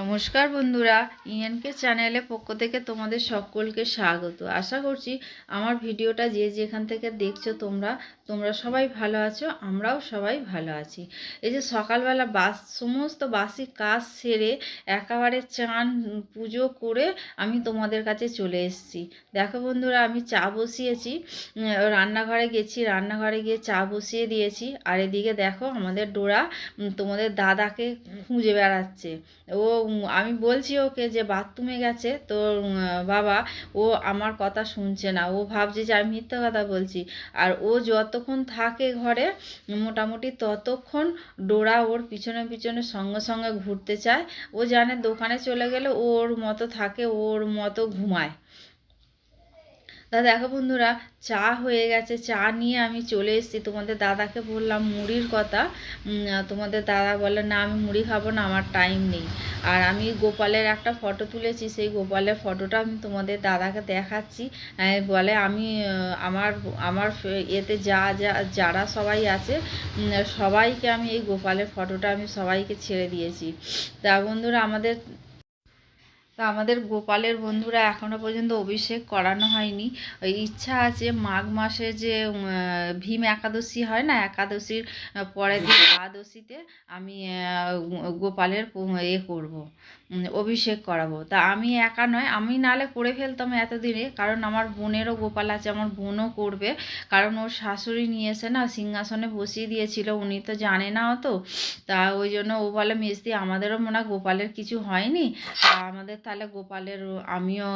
নমস্কার বন্ধুরা, ইএনকে চ্যানেলে পক্ষ থেকে তোমাদের সকলকে স্বাগত। আশা করছি আমার ভিডিওটা যে যেখান থেকে দেখছো তোমরা সবাই ভালো আছো, আমরাও সবাই ভালো আছি। এই যে সকালবেলা সমস্ত বাসি কাজ সেরে একেবারে চান পুজো করে আমি তোমাদের কাছে চলে এসেছি। দেখো বন্ধুরা, আমি চা বসিয়েছি, রান্নাঘরে গেছি, রান্নাঘরে গিয়ে চা বসিয়ে দিয়েছি। আর এদিকে দেখো আমাদের ডোরা তোমাদের দাদাকে খুঁজে বেড়াচ্ছে। আমি বলছি ওকে যে বাথরুমে গেছে তোর বাবা, ও আমার কথা শুনছে না, ও ভাবছে যে আমি মিথ্যা কথা বলছি। আর ও যতক্ষণ থাকে ঘরে মোটামুটি ততক্ষণ ডোরা ওর পিছনে পিছনে সঙ্গে সঙ্গে ঘুরতে চায়। ও জানে দোকানে চলে গেলে ওর মতো থাকে, ওর মতো ঘুমায়। তা দেখো বন্ধুরা, চা হয়ে গেছে, চা নিয়ে আমি চলে এসেছি। তোমাদের দাদাকে বললাম মুড়ির কথা, তোমাদের দাদা বলে না আমি মুড়ি খাবো না, আমার টাইম নেই। আর আমি গোপালের একটা ফটো তুলেছি, সেই গোপালের ফটোটা আমি তোমাদের দাদাকে দেখাচ্ছি। বলে আমি আমার আমার এতে যারা সবাই আছে সবাইকে আমি এই গোপালের ফটোটা আমি সবাইকে ছেড়ে দিয়েছি। তা বন্ধুরা, আমাদের গোপালের বন্ধুরা এখনও পর্যন্ত অভিষেক করানো হয়নি। ইচ্ছা আছে মাঘ মাসে যে ভীম একাদশী হয় না, একাদশীর পরের দিন দ্বাদশীতে আমি গোপালের করব, অভিষেক করাবো। তা আমি একা নয়, আমি নালে করে ফেলতাম এতদিনে, কারণ আমার বোনেরও গোপাল আছে, আমার বোনও করবে। কারণ ওর শাশুড়ি নিয়ে এসে না সিংহাসনে বসিয়ে দিয়েছিল, উনি তো জানে না অত। তা ওই জন্য ও বলে মেজদি আমাদেরও মনে হয় গোপালের কিছু হয়নি, তা আমাদের তাহলে গোপালের আমিও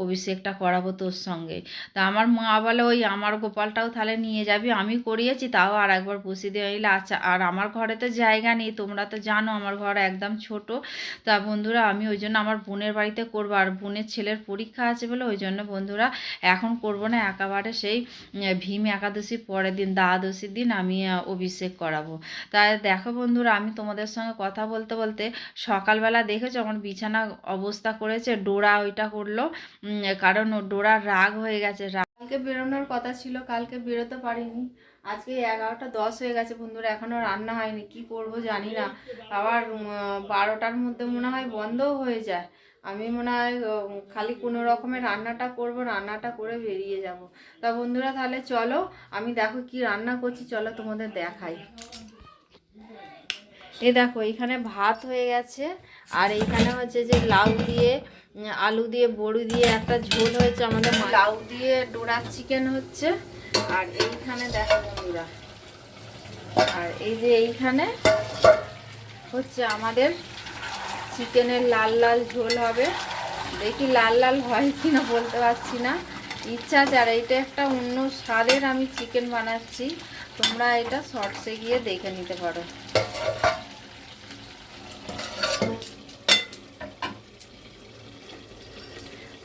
অভিষেকটা করাবো তোর সঙ্গে। তা আমার মা বলে ওই আমার গোপালটাও তাহলে নিয়ে যাবি, আমি করিয়েছি তাও আর একবার বসিয়ে দিয়ে এলে। আচ্ছা, আর আমার ঘরে তো জায়গা নেই, তোমরা তো জানো আমার ঘর একদম ছোট। তা বন্ধুরা, আমি ওই জন্য আমার বোনের বাড়িতে করবো, আর বোনের ছেলের পরীক্ষা আছে বলে ওই জন্য বন্ধুরা এখন করব না, একেবারে সেই ভীম একাদশী পরের দিন দ্বাদশীর দিন আমি অভিষেক করাবো। তাই দেখো বন্ধুরা, আমি তোমাদের সঙ্গে কথা বলতে বলতে সকালবেলা দেখেছো আমার বিছানা অবস্থা করেছে, ডোরা ওইটা করলো, কারণ ও ডোরার রাগ হয়ে গেছে। কালকে বেরোনোর কথা ছিল, কালকে বেরোতে পারিনি। আজকে 11টা 10 হয়ে গেছে বন্ধুরা, এখনও রান্না হয়নি, কি করব জানি না। আবার 12টার মধ্যে মনে হয় বন্ধও হয়ে যায়। আমি মনে হয় খালি কোনো রকমের রান্নাটা করব, রান্নাটা করে বেরিয়ে যাব। তা বন্ধুরা তাহলে চলো, আমি দেখো কি রান্না করছি, চলো তোমাদের দেখাই। এই দেখো এইখানে ভাত হয়ে গেছে, আর এইখানে হচ্ছে যে লাউ দিয়ে আলু দিয়ে বড়ি দিয়ে একটা ঝোল হয়েছে, আমাদের লাউ দিয়ে ডোরা চিকেন হচ্ছে। আর এইখানে দেখো বন্ধুরা, আর এই যে এইখানে হচ্ছে আমাদের চিকেনের লাল লাল ঝোল হবে। দেখি লাল লাল হয় কিনা বলতে পারছি না, ইচ্ছা আছে। আর এইটা একটা অন্য স্বাদের আমি চিকেন বানাচ্ছি, তোমরা এটা শর্টসে গিয়ে দেখে নিতে পারো।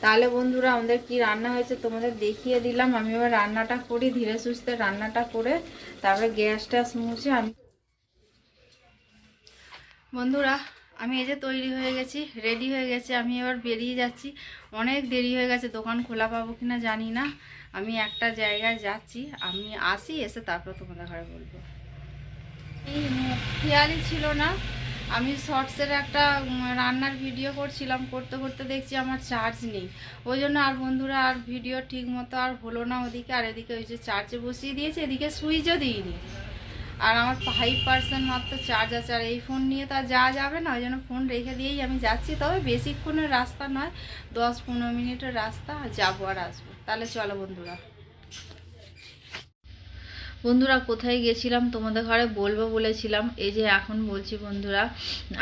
তাহলে বন্ধুরা আমাদের কি রান্না হয়েছে তোমাদের দেখিয়ে দিলাম। আমি এবার রান্নাটা করি, ধীরে সুস্থে রান্নাটা করে তারপরে গ্যাসটা মুছে আমি বন্ধুরা আমি এই যে তৈরি হয়ে গেছি, রেডি হয়ে গেছি, আমি এবার বেরিয়ে যাচ্ছি। অনেক দেরি হয়ে গেছে, দোকান খোলা পাবো কিনা জানি না। আমি একটা জায়গায় যাচ্ছি, আমি আসি, এসে তারপর তোমাদের ঘরে বলবো। খেয়ালই ছিল না, আমি শর্টসের একটা রান্নার ভিডিও করছিলাম, করতে করতে দেখছি আমার চার্জ নেই। ওই জন্য আর বন্ধুরা আর ভিডিও ঠিক মতো আর হলো না ওদিকে। আর এদিকে ওই যে চার্জে বসিয়ে দিয়েছে, এদিকে সুইচও দিইনি। আর আমার 5% মাত্র চার্জ আছে, আর এই ফোন নিয়ে তো আর যাওয়া যাবে না, ওই জন্য ফোন রেখে দিয়েই আমি যাচ্ছি। তবে বেশিক্ষণের রাস্তা নয়, 10-15 মিনিটের রাস্তা, যাবো আর আসবো। তাহলে চলো বন্ধুরা। বন্ধুরা কোথায় গেছিলাম তোমাদের ঘরে বলবো বলেছিলাম, এই যে এখন বলছি বন্ধুরা।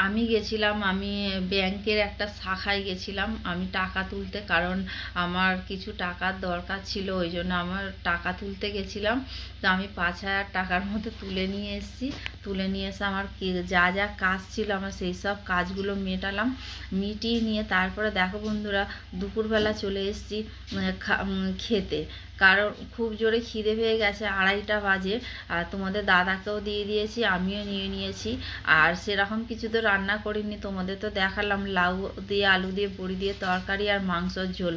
আমি গেছিলাম, আমি ব্যাংকের একটা শাখায় গেছিলাম আমি টাকা তুলতে, কারণ আমার কিছু টাকার দরকার ছিল, ওই জন্য আমার টাকা তুলতে গেছিলাম। তো আমি 5,000 টাকার মতো তুলে নিয়ে এসেছি। তুলে নিয়ে এসে আমার যা যা কাজ ছিল আমার সেই সব কাজগুলো মেটালাম। মিটিয়ে নিয়ে তারপরে দেখো বন্ধুরা দুপুরবেলা চলে এসেছি খেতে। কারণ খুব জোরে খিদে পেয়ে গেছে, 2:30টা বাজে। আর তোমাদের দাদাকেও দিয়ে দিয়েছি, আমিও নিয়ে নিয়েছি। আর সেরকম কিছু তো রান্না করিনি, তোমাদের তো দেখালাম লাউ দিয়ে আলু দিয়ে বড়ি দিয়ে তরকারি আর মাংসর ঝোল।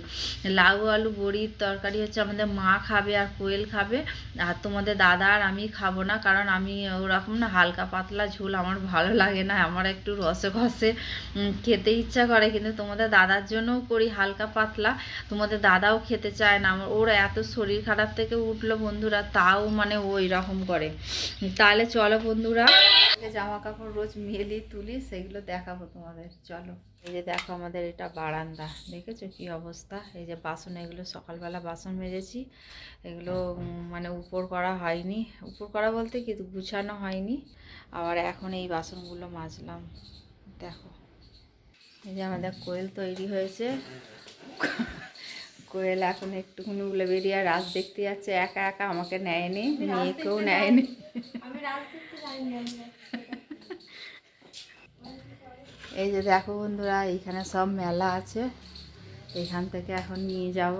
লাউ আলু বড়ির তরকারি হচ্ছে আমাদের মা খাবে আর কোয়েল খাবে, আর তোমাদের দাদা আর আমি খাবো না, কারণ আমি ওরকম না হালকা পাতলা ঝোল আমার ভালো লাগে না, আমার একটু রসে ঘষে খেতে ইচ্ছা করে। কিন্তু তোমাদের দাদার জন্যও করি হালকা পাতলা, তোমাদের দাদাও খেতে চায় না। ওর এত শরীর খারাপ থেকে উঠলো বন্ধুরা, তাও মানে ওই রকম করে। তাহলে চলো বন্ধুরা, জামা কাপড় রোজ মেলি তুলি, সেগুলো দেখাবো তোমাদের। চলো, এই যে দেখো আমাদের এটা বারান্দা, দেখেছো কি অবস্থা। এই যে বাসন, এগুলো সকালবেলা বাসন মেজেছি, এগুলো মানে উপর করা হয়নি, উপর করা বলতে কি গুছানো হয়নি। আবার এখন এই বাসনগুলো মাজলাম। দেখো, এই যে আমাদের কোয়েল তৈরি হয়েছে। কোয়েল এখন একটুখানি উলে বেরিয়ে রাত দেখতে যাচ্ছে একা একা, আমাকে নেয়নি, মেয়েকেও নেয়নি। এই যে দেখো বন্ধুরা, এইখানে সব মেলা আছে, এখান থেকে এখন নিয়ে যাব।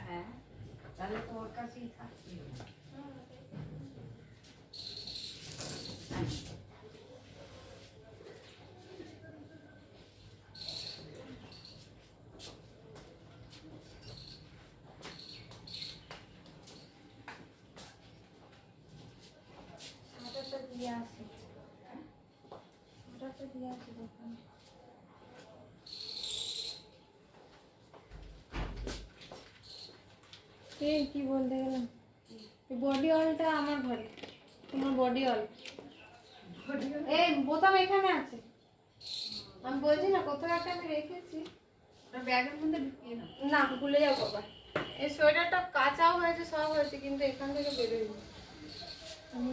হ্যাঁ, তাহলে তো ওর কাছেই থাকবে। কি বলতে গেলাম, বডি অয়েলটা আমার ঘরে, তোমার বডি অয়েল এই বোতাম এখানে আছে, আমি বলছি না কোথাও একটা আমি রেখেছি, ব্যাগের মধ্যে ঢুকিয়ে নাও। না ভুলে যাবো বাবা। এই সোয়েটারটা কাঁচাও হয়েছে, সব হয়েছে, কিন্তু এখান থেকে বেরোয়নি। আমি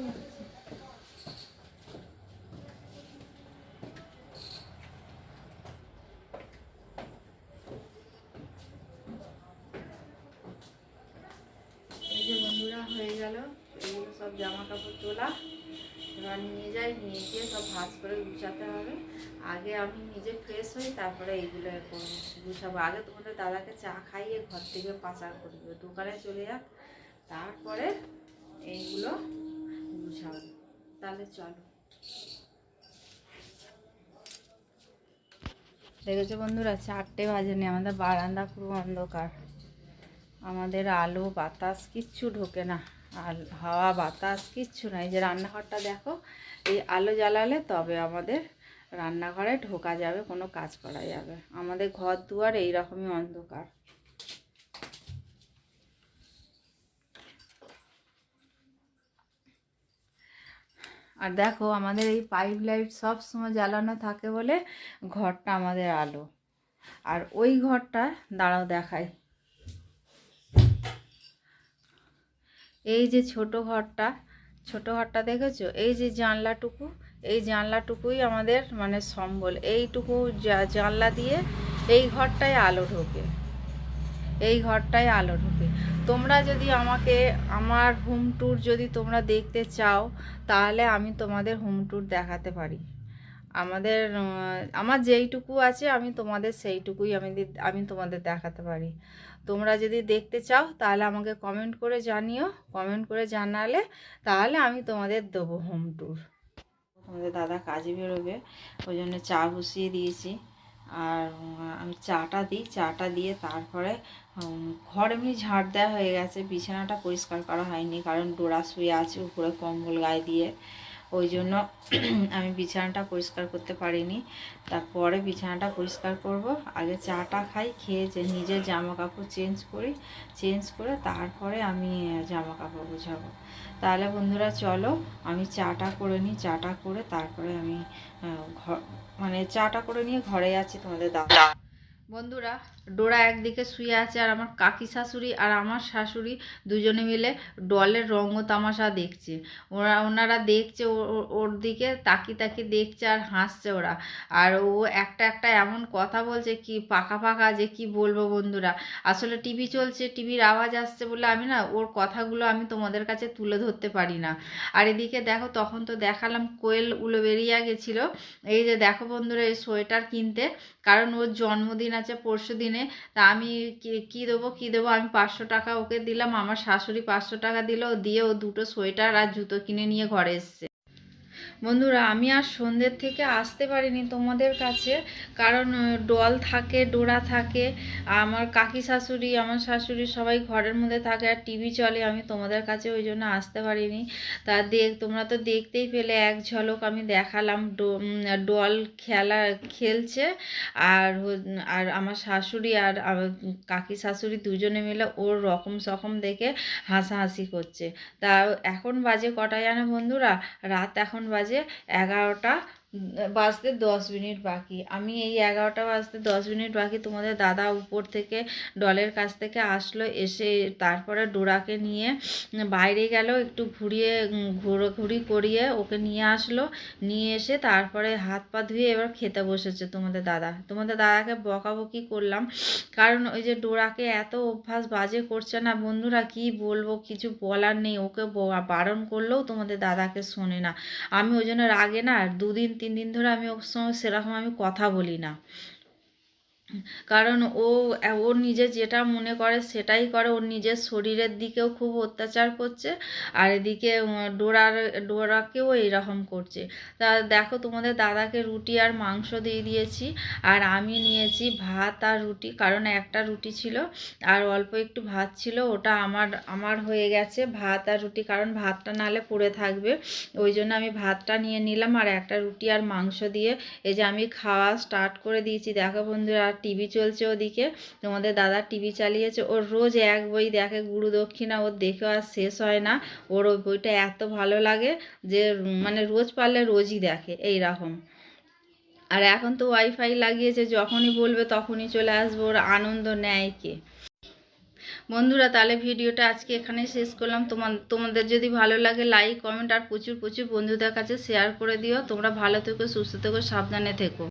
এই যে বন্ধুরা হয়ে গেল, এগুলো সব জামা কাপড় তোলা। এবার নিয়ে যাই, নিয়ে গিয়ে সব ভাঁজ করে গুছাতে হবে। আগে আমি নিজে ফ্রেশ হই, তারপরে এইগুলো গুছাবো। আগে তোমাদের দাদাকে চা খাইয়ে ঘর থেকে পাচার করে দেবো, দোকানে চলে যাক, তারপরে এইগুলো গুছাবো। তাহলে চলো। দেখেছো বন্ধুরা, 4টে বাজেনি, আমাদের বারান্দা পুরো অন্ধকার, আমাদের আলো বাতাস কিচ্ছু ঢোকে না, আর হাওয়া বাতাস কিচ্ছু নাই। যে রান্নাঘরটা দেখো, এই আলো জ্বালালে তবে আমাদের রান্নাঘরে ঢোকা যাবে, কোনো কাজ করা যাবে। আমাদের ঘর দুয়ার এইরকমই অন্ধকার। আর দেখো, আমাদের এই পাইপ লাইট সব সময় জ্বালানো থাকে বলে ঘরটা আমাদের আলো। আর ওই ঘরটা দাঁড়াও দেখাই, এই যে ছোট ঘরটা দেখেছো, এই যে জানলাটুকু, এই জানলাটুকুই আমাদের মানে সম্বল। এইটুকু জানলা দিয়ে এই ঘরটায় আলো ঢোকে, এই ঘরটায় আলো ঢোকে। তোমরা যদি আমাকে আমার হোম ট্যুর যদি তোমরা দেখতে চাও, তাহলে আমি তোমাদের হোম ট্যুর দেখাতে পারি। আমার যেইটুকু আছে আমি তোমাদের সেইটুকুই আমি তোমাদের দেখাতে পারি। তোমরা যদি দেখতে চাও তাহলে আমাকে কমেন্ট করে জানিও, কমেন্ট করে জানালে তাহলে আমি তোমাদের দেবো হোম ট্যুর। তোমাদের দাদা কাজে বেরোবে, ওই জন্য চা বসিয়ে দিয়েছি। আর আমি চাটা দিই, চাটা দিয়ে তারপরে ঘর এমনি ঝাড় দেওয়া হয়ে গেছে, বিছানাটা পরিষ্কার করা হয়নি, কারণ ডোরা শুয়ে আছে উপরে কম্বল গায়ে দিয়ে, ওই জন্য আমি বিছানাটা পরিষ্কার করতে পারিনি। তারপরে বিছানাটা পরিষ্কার করব। আগে চাটা খাই, খেয়ে যে নিজের জামা কাপড় চেঞ্জ করে তারপরে আমি জামা কাপড় গোছাবো। তাহলে বন্ধুরা চলো, আমি চাটা করে নিই, চাটা করে তারপরে আমি চাটা করে নিয়ে ঘরে যাচ্ছি তোমাদের দাদা। বন্ধুরা, ডোরা একদিকে শুয়ে আছে আর আমার কাকি শাশুড়ি আর আমার শাশুড়ি দুজনে মিলে ডলের রঙ্গ তামাশা দেখছে। ওনারা দেখছে, ওর দিকে তাকিয়ে তাকিয়ে দেখছে আর হাসছে ওরা। আর ও একটা একটা এমন কথা বলছে কি পাকা পাকা, যে কি বলবো বন্ধুরা। আসলে টিভি চলছে, টিভির আওয়াজ আসছে বলে আমি না ওর কথাগুলো আমি তোমাদের কাছে তুলে ধরতে পারি না। আর এদিকে দেখো, তখন তো দেখালাম কোয়েল উলুবেরিয়া গেছিলো। এই যে দেখো বন্ধুরা, এই সোয়েটার কিনতে, কারণ ওর জন্মদিন আছে পরশু দিনে। তা আমি কি দেবো, আমি 500 টাকা ওকে দিলাম, আমার শাশুড়ি 500 টাকা দিল, দিয়ে ও দুটো সোয়েটার আর জুতো কিনে নিয়ে ঘরে এসছে। বন্ধুরা, আমি আর সন্ধ্যের থেকে আসতে পারিনি তোমাদের কাছে, কারণ ডল থাকে, ডোরা থাকে, আমার কাকি শাশুড়ি, আমার শাশুড়ি সবাই ঘরের মধ্যে থাকে আর টিভি চলে, আমি তোমাদের কাছে ওই জন্য আসতে পারিনি। তা তোমরা তো দেখতেই পেলে এক ঝলক আমি দেখালাম, ডল খেলছে। আর আর আমার শাশুড়ি আর কাকি শাশুড়ি দুজনে মিলে ওর রকম সকম দেখে হাসাহাসি করছে। তা এখন বাজে কটা জানো বন্ধুরা? রাত এখন বাজে 11টা বাজতে 10 মিনিট বাকি। আমি এই 11টা বাজতে 10 মিনিট বাকি তোমাদের দাদা উপর থেকে ডলের কাছ থেকে আসলো, এসে তারপরে ডোরাকে নিয়ে বাইরে গেল, একটু ঘুরি করিয়ে ওকে নিয়ে আসলো। নিয়ে এসে তারপরে হাত পা ধুয়ে এবার খেতে বসেছে তোমাদের দাদাকে বকাবকি করলাম, কারণ ওই যে ডোরাকে এত অভ্যাস বাজে করছে না বন্ধুরা, কি বলবো, কিছু বলার নেই। ওকে বারণ করলেও তোমাদের দাদাকে শোনে না। আমি ওই জন্য রাগে না 2-3 দিন ধরে আমি ওর সঙ্গে সেরকম আমি কথা বলি না, কারণ ওর নিজে যেটা মনে করে সেটাই করে। ওর নিজের শরীরের দিকেও খুব অত্যাচার করছে, আর এদিকে ডোরাকেও এইরকম করছে। তা দেখো, তোমাদের দাদাকে রুটি আর মাংস দিয়ে দিয়েছি, আর আমি নিয়েছি ভাত আর রুটি, কারণ একটা রুটি ছিল আর অল্প একটু ভাত ছিল, ওটা আমার হয়ে গেছে ভাত আর রুটি, কারণ ভাতটা নালে পড়ে থাকবে, ওই জন্য আমি ভাতটা নিয়ে নিলাম। আর একটা রুটি আর মাংস দিয়ে এই যে আমি খাওয়া স্টার্ট করে দিয়েছি। দেখো বন্ধুরা, টিভি চলছে ওদিকে, তোমাদের দাদা টিভি চালিয়েছে। ওর রোজ এক বই দেখে, গুরু দক্ষিণা, ওর দেখে আর শেষ হয় না। ওর ওই বইটা এত ভালো লাগে যে মানে রোজ পারলে রোজই দেখে এই রকম। আর এখন তো ওয়াইফাই লাগিয়েছে, যখনই বলবে তখনই চলে আসবে, ওর আনন্দ নেয় কে? বন্ধুরা, তাহলে ভিডিওটা আজকে এখানে শেষ করলাম। তোমাদের যদি ভালো লাগে লাইক কমেন্ট আর প্রচুর প্রচুর বন্ধুদের কাছে শেয়ার করে দিও। তোমরা ভালো থেকো, সুস্থ থেকো, সাবধানে থেকো।